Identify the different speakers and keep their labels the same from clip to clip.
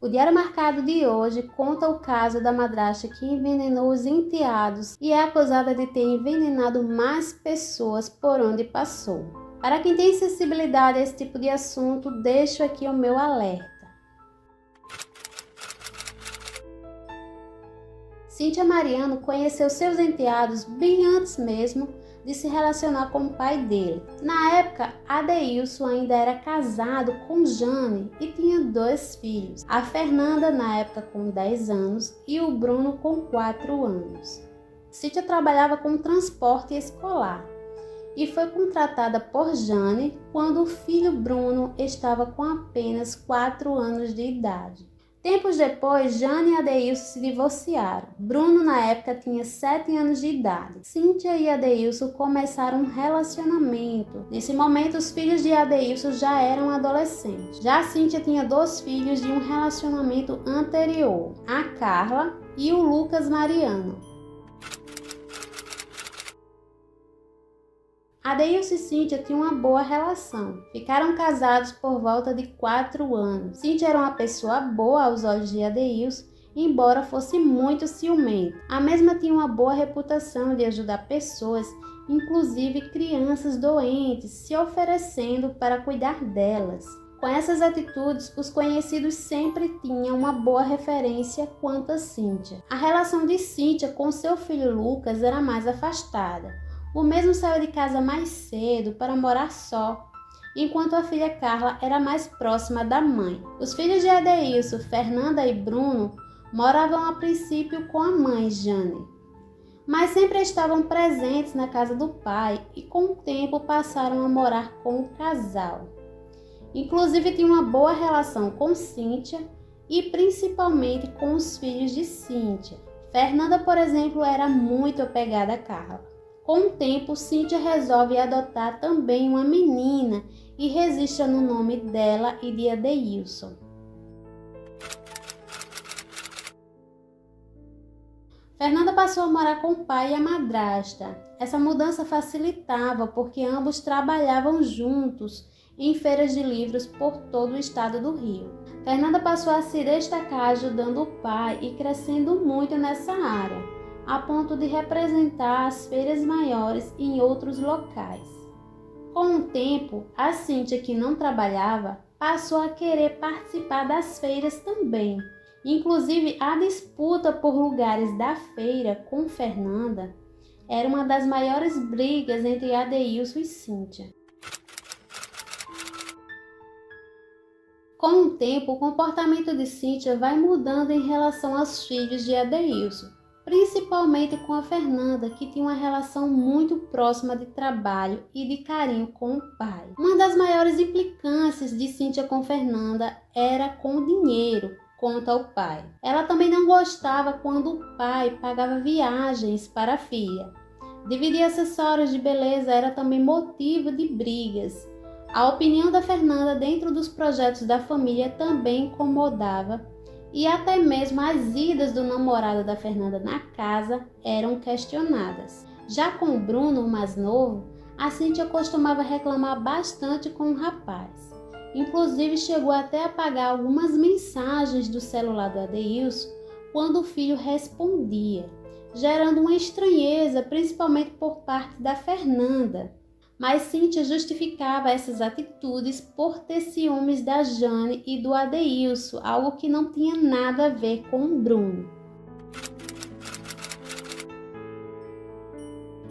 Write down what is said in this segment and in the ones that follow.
Speaker 1: O diário marcado de hoje conta o caso da madrasta que envenenou os enteados e é acusada de ter envenenado mais pessoas por onde passou. Para quem tem sensibilidade a esse tipo de assunto, deixo aqui o meu alerta. Cíntia Mariano conheceu seus enteados bem antes mesmo de se relacionar com o pai dele. Na época, Adeilson ainda era casado com Jane e tinha 2 filhos, a Fernanda na época com 10 anos e o Bruno com 4 anos. Cíntia trabalhava com transporte escolar e foi contratada por Jane quando o filho Bruno estava com apenas 4 anos de idade. Tempos depois, Jane e Adeilson se divorciaram. Bruno, na época, tinha 7 anos de idade. Cíntia e Adeilson começaram um relacionamento. Nesse momento, os filhos de Adeilson já eram adolescentes. Já Cíntia tinha 2 filhos de um relacionamento anterior, a Carla e o Lucas Mariano. Adeilson e Cíntia tinham uma boa relação. Ficaram casados por volta de 4 anos. Cíntia era uma pessoa boa aos olhos de Adeilson, embora fosse muito ciumenta. A mesma tinha uma boa reputação de ajudar pessoas, inclusive crianças doentes, se oferecendo para cuidar delas. Com essas atitudes, os conhecidos sempre tinham uma boa referência quanto a Cíntia. A relação de Cíntia com seu filho Lucas era mais afastada. O mesmo saiu de casa mais cedo para morar só, enquanto a filha Carla era mais próxima da mãe. Os filhos de Adeilson, Fernanda e Bruno, moravam a princípio com a mãe, Jane, mas sempre estavam presentes na casa do pai e com o tempo passaram a morar com o casal. Inclusive tinha uma boa relação com Cíntia e principalmente com os filhos de Cíntia. Fernanda, por exemplo, era muito apegada a Carla. Com o tempo, Cíntia resolve adotar também uma menina e registra no nome dela e de Adeilson. Fernanda passou a morar com o pai e a madrasta. Essa mudança facilitava porque ambos trabalhavam juntos em feiras de livros por todo o estado do Rio. Fernanda passou a se destacar ajudando o pai e crescendo muito nessa área, a ponto de representar as feiras maiores em outros locais. Com o tempo, a Cíntia, que não trabalhava, passou a querer participar das feiras também. Inclusive, a disputa por lugares da feira com Fernanda era uma das maiores brigas entre Adeilson e Cíntia. Com o tempo, o comportamento de Cíntia vai mudando em relação aos filhos de Adeilson, principalmente com a Fernanda, que tinha uma relação muito próxima de trabalho e de carinho com o pai. Uma das maiores implicâncias de Cíntia com Fernanda era com o dinheiro, conta o pai. Ela também não gostava quando o pai pagava viagens para a filha. Dividir acessórios de beleza era também motivo de brigas. A opinião da Fernanda dentro dos projetos da família também incomodava, e até mesmo as idas do namorado da Fernanda na casa eram questionadas. Já com o Bruno, o mais novo, a Cíntia costumava reclamar bastante com o rapaz. Inclusive chegou até a apagar algumas mensagens do celular do Adeilson quando o filho respondia, gerando uma estranheza, principalmente por parte da Fernanda. Mas Cíntia justificava essas atitudes por ter ciúmes da Jane e do Adeilson, algo que não tinha nada a ver com o Bruno.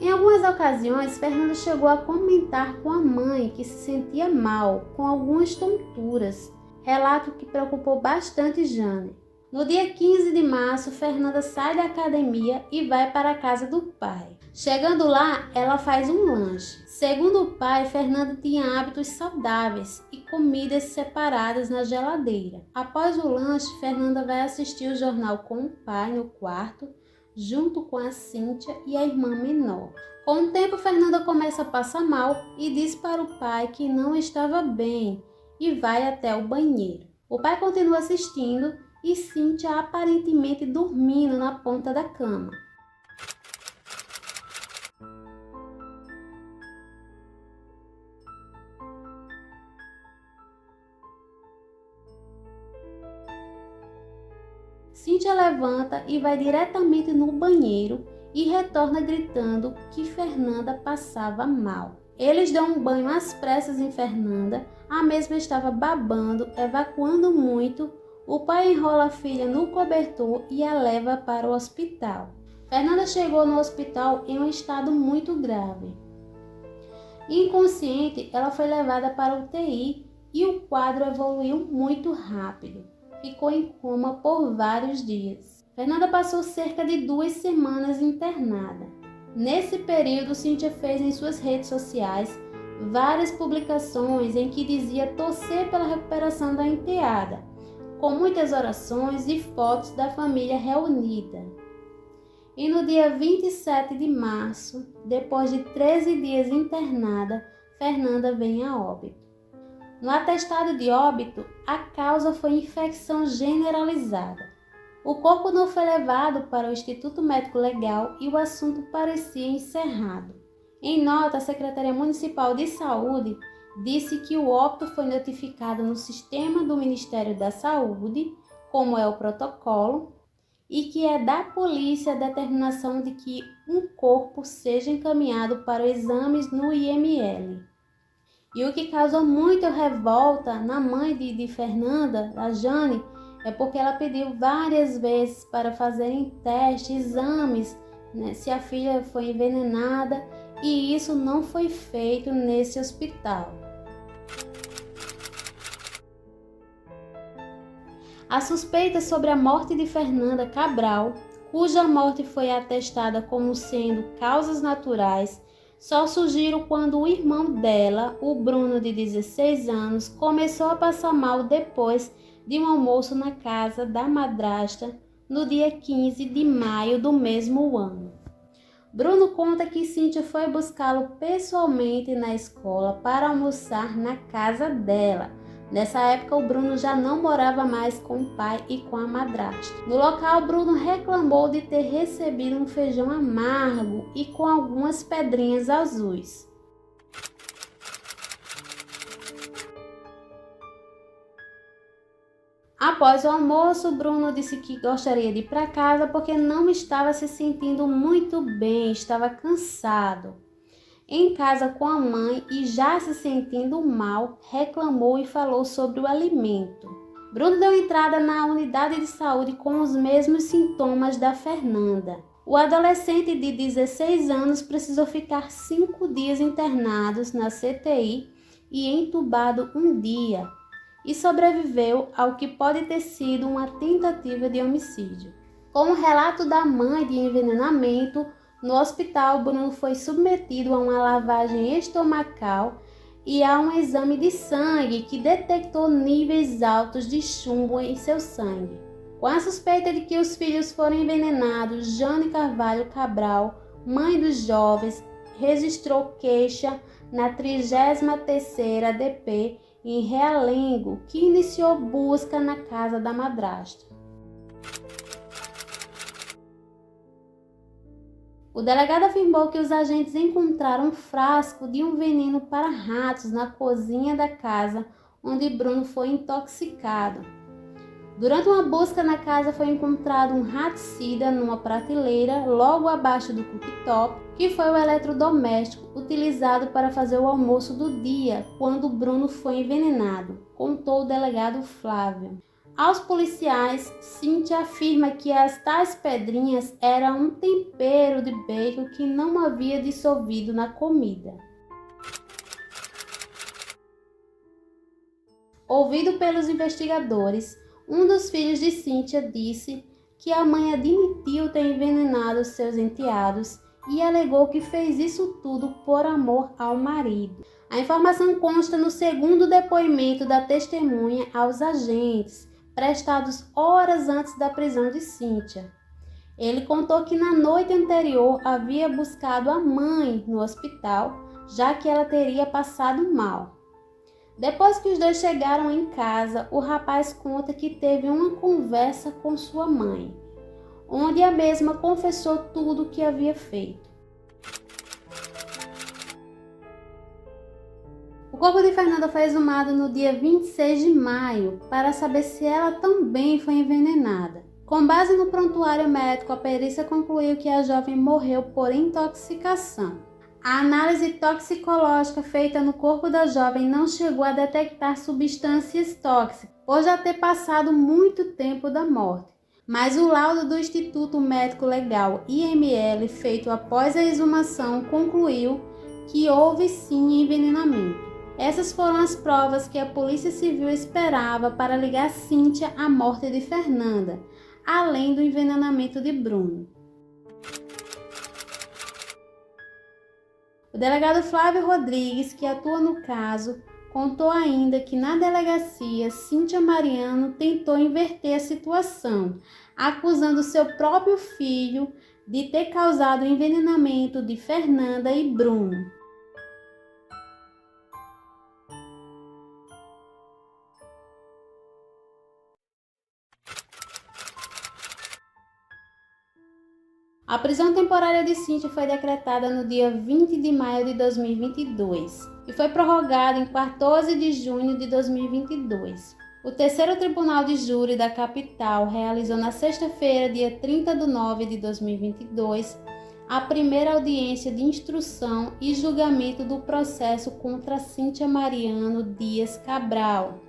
Speaker 1: Em algumas ocasiões, Fernanda chegou a comentar com a mãe que se sentia mal, com algumas tonturas, relato que preocupou bastante Jane. No dia 15 de março, Fernanda sai da academia e vai para a casa do pai. Chegando lá, ela faz um lanche. Segundo o pai, Fernanda tinha hábitos saudáveis e comidas separadas na geladeira. Após o lanche, Fernanda vai assistir o jornal com o pai no quarto, junto com a Cíntia e a irmã menor. Com o tempo, Fernanda começa a passar mal e diz para o pai que não estava bem e vai até o banheiro. O pai continua assistindo e Cíntia aparentemente dormindo na ponta da cama. Cíntia levanta e vai diretamente no banheiro e retorna gritando que Fernanda passava mal. Eles dão um banho às pressas em Fernanda, a mesma estava babando, evacuando muito. O pai enrola a filha no cobertor e a leva para o hospital. Fernanda chegou no hospital em um estado muito grave. Inconsciente, ela foi levada para o UTI e o quadro evoluiu muito rápido. Ficou em coma por vários dias. Fernanda passou cerca de 2 semanas internada. Nesse período, Cíntia fez em suas redes sociais várias publicações em que dizia torcer pela recuperação da enteada, com muitas orações e fotos da família reunida. E no dia 27 de março, depois de 13 dias internada, Fernanda vem a óbito. No atestado de óbito, a causa foi infecção generalizada. O corpo não foi levado para o Instituto Médico Legal e o assunto parecia encerrado. Em nota, a Secretaria Municipal de Saúde disse que o óbito foi notificado no sistema do Ministério da Saúde, como é o protocolo, e que é da polícia a determinação de que um corpo seja encaminhado para exames no IML. E o que causou muita revolta na mãe de Fernanda, a Jane, é porque ela pediu várias vezes para fazerem testes, exames, né, se a filha foi envenenada, e isso não foi feito nesse hospital. A suspeita sobre a morte de Fernanda Cabral, cuja morte foi atestada como sendo causas naturais, só surgiram quando o irmão dela, o Bruno, de 16 anos, começou a passar mal depois de um almoço na casa da madrasta no dia 15 de maio do mesmo ano. Bruno conta que Cíntia foi buscá-lo pessoalmente na escola para almoçar na casa dela. Nessa época, o Bruno já não morava mais com o pai e com a madrasta. No local, Bruno reclamou de ter recebido um feijão amargo e com algumas pedrinhas azuis. Após o almoço, Bruno disse que gostaria de ir para casa porque não estava se sentindo muito bem, estava cansado. Em casa com a mãe e já se sentindo mal, reclamou e falou sobre o alimento. Bruno deu entrada na unidade de saúde com os mesmos sintomas da Fernanda. O adolescente de 16 anos precisou ficar 5 dias internados na CTI e entubado um dia, e sobreviveu ao que pode ter sido uma tentativa de homicídio. Com o relato da mãe de envenenamento, no hospital, Bruno foi submetido a uma lavagem estomacal e a um exame de sangue que detectou níveis altos de chumbo em seu sangue. Com a suspeita de que os filhos foram envenenados, Jane Carvalho Cabral, mãe dos jovens, registrou queixa na 33ª DP em Realengo, que iniciou busca na casa da madrasta. O delegado afirmou que os agentes encontraram um frasco de um veneno para ratos na cozinha da casa onde Bruno foi intoxicado. Durante uma busca na casa foi encontrado um raticida numa prateleira logo abaixo do cooktop, que foi o eletrodoméstico utilizado para fazer o almoço do dia quando Bruno foi envenenado, contou o delegado Flávio. Aos policiais, Cíntia afirma que as tais pedrinhas eram um tempero de bacon que não havia dissolvido na comida. Ouvido pelos investigadores, um dos filhos de Cíntia disse que a mãe admitiu ter envenenado seus enteados e alegou que fez isso tudo por amor ao marido. A informação consta no segundo depoimento da testemunha aos agentes, prestados horas antes da prisão de Cíntia. Ele contou que na noite anterior havia buscado a mãe no hospital, já que ela teria passado mal. Depois que os dois chegaram em casa, o rapaz conta que teve uma conversa com sua mãe, onde a mesma confessou tudo o que havia feito. O corpo de Fernanda foi exumado no dia 26 de maio para saber se ela também foi envenenada. Com base no prontuário médico, a perícia concluiu que a jovem morreu por intoxicação. A análise toxicológica feita no corpo da jovem não chegou a detectar substâncias tóxicas, por já ter passado muito tempo da morte. Mas o laudo do Instituto Médico Legal IML, feito após a exumação, concluiu que houve sim envenenamento. Essas foram as provas que a Polícia Civil esperava para ligar Cíntia à morte de Fernanda, além do envenenamento de Bruno. O delegado Flávio Rodrigues, que atua no caso, contou ainda que na delegacia, Cíntia Mariano tentou inverter a situação, acusando seu próprio filho de ter causado o envenenamento de Fernanda e Bruno. A prisão temporária de Cíntia foi decretada no dia 20 de maio de 2022 e foi prorrogada em 14 de junho de 2022. O terceiro Tribunal de Júri da capital realizou na sexta-feira, dia 30 de nove de 2022, a primeira audiência de instrução e julgamento do processo contra Cíntia Mariano Dias Cabral,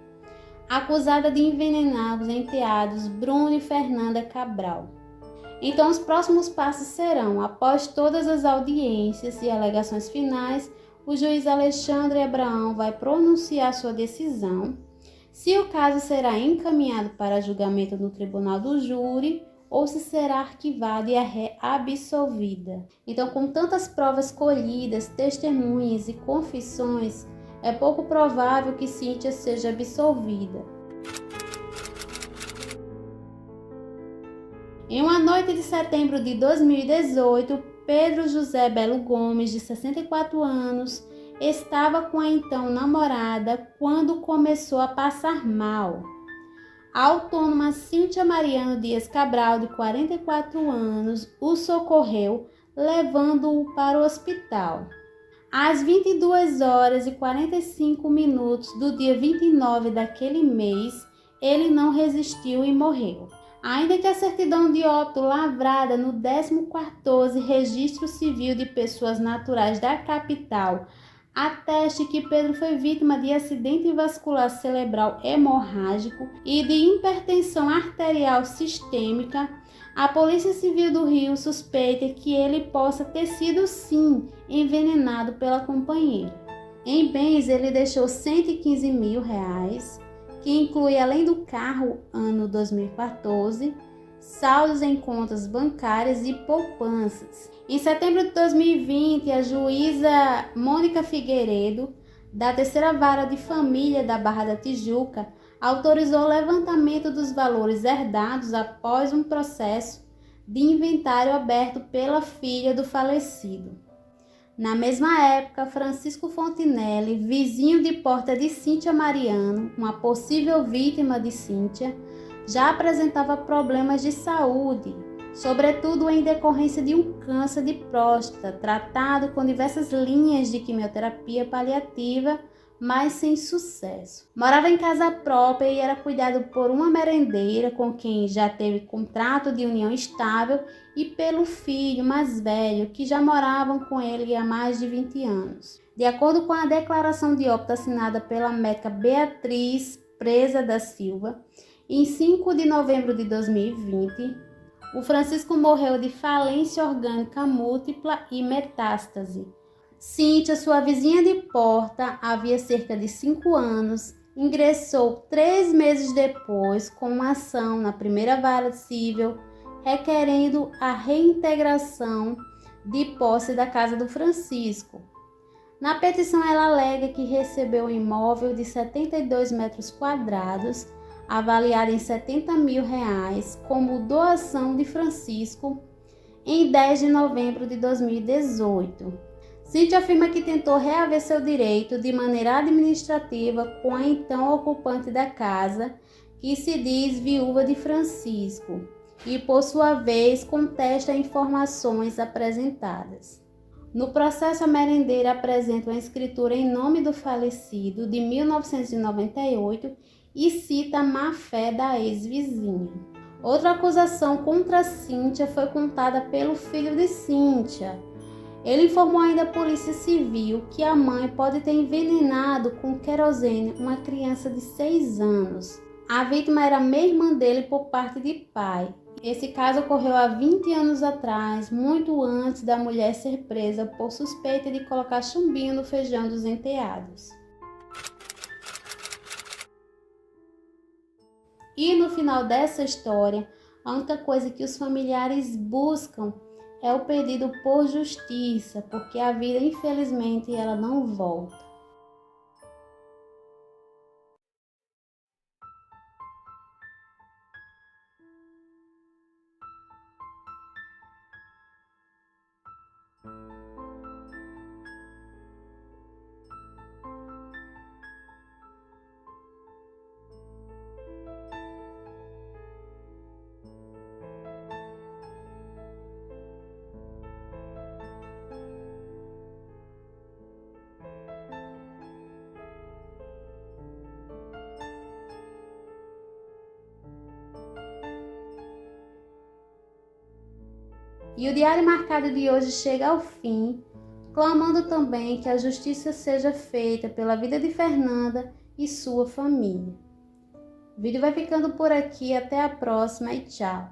Speaker 1: acusada de envenenar os enteados Bruno e Fernanda Cabral. Então, os próximos passos serão, após todas as audiências e alegações finais, o juiz Alexandre Abraão vai pronunciar sua decisão, se o caso será encaminhado para julgamento no Tribunal do Júri ou se será arquivado e a ré absolvida. Então, com tantas provas colhidas, testemunhas e confissões, é pouco provável que Cíntia seja absolvida. Em uma noite de setembro de 2018, Pedro José Belo Gomes, de 64 anos, estava com a então namorada quando começou a passar mal. A autônoma Cíntia Mariano Dias Cabral, de 44 anos, o socorreu, levando-o para o hospital. Às 22 horas e 45 minutos do dia 29 daquele mês, ele não resistiu e morreu. Ainda que a certidão de óbito lavrada no 14º Registro Civil de Pessoas Naturais da capital ateste que Pedro foi vítima de acidente vascular cerebral hemorrágico e de hipertensão arterial sistêmica, a Polícia Civil do Rio suspeita que ele possa ter sido sim envenenado pela companheira. Em bens, ele deixou R$115 mil, que inclui, além do carro ano 2014, saldos em contas bancárias e poupanças. Em setembro de 2020, a juíza Mônica Figueiredo, da Terceira Vara de Família da Barra da Tijuca, autorizou o levantamento dos valores herdados após um processo de inventário aberto pela filha do falecido. Na mesma época, Francisco Fontinelli, vizinho de porta de Cíntia Mariano, uma possível vítima de Cíntia, já apresentava problemas de saúde, sobretudo em decorrência de um câncer de próstata, tratado com diversas linhas de quimioterapia paliativa, mas sem sucesso. Morava em casa própria e era cuidado por uma merendeira com quem já teve contrato de união estável e pelo filho mais velho, que já moravam com ele há mais de 20 anos. De acordo com a declaração de óbito assinada pela médica Beatriz Presa da Silva, em 5 de novembro de 2020, o Francisco morreu de falência orgânica múltipla e metástase. Cíntia, sua vizinha de porta, havia cerca de 5 anos, ingressou 3 meses depois com uma ação na primeira vara civil, requerendo a reintegração de posse da casa do Francisco. Na petição, ela alega que recebeu um imóvel de 72 metros quadrados, avaliado em R$70 mil, como doação de Francisco, em 10 de novembro de 2018. Cíntia afirma que tentou reaver seu direito de maneira administrativa com a então ocupante da casa, que se diz viúva de Francisco, e por sua vez contesta informações apresentadas. No processo, a merendeira apresenta uma escritura em nome do falecido de 1998 e cita a má-fé da ex-vizinha. Outra acusação contra Cíntia foi contada pelo filho de Cíntia. Ele informou ainda a Polícia Civil que a mãe pode ter envenenado com querosene uma criança de 6 anos. A vítima era mesma dele por parte de pai. Esse caso ocorreu há 20 anos atrás, muito antes da mulher ser presa por suspeita de colocar chumbinho no feijão dos enteados. E no final dessa história, a única coisa que os familiares buscam é o pedido por justiça, porque a vida, infelizmente, ela não volta. E o Diário Marcado de hoje chega ao fim, clamando também que a justiça seja feita pela vida de Fernanda e sua família. O vídeo vai ficando por aqui, até a próxima e tchau!